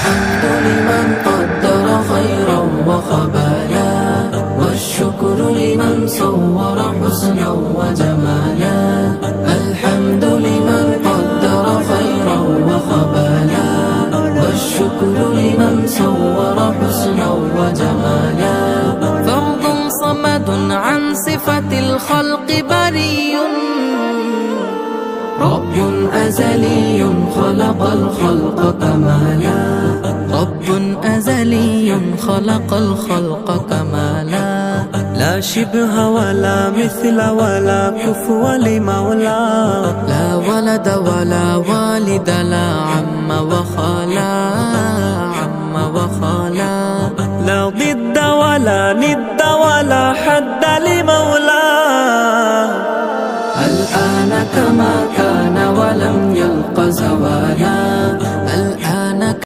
الحمد لمن قدر خيرا وخبالا، والشكر لمن صور حسنا وجمالا. الحمد لمن قدر خيرا وخبالا، والشكر لمن صور حسنا وجمالا. فرد صمد عن صفة الخلق بريء، رب أزلي خلق الخلق كمالا. رب أزلي خلق الخلق كمالا. لا شبه ولا مثل ولا كفو لمولى، لا ولد ولا والد، لا عم وخالا، عم وخالا. لا ضد ولا ند ولا حد لمولى. الآن كما كان ولم يلق زوالا،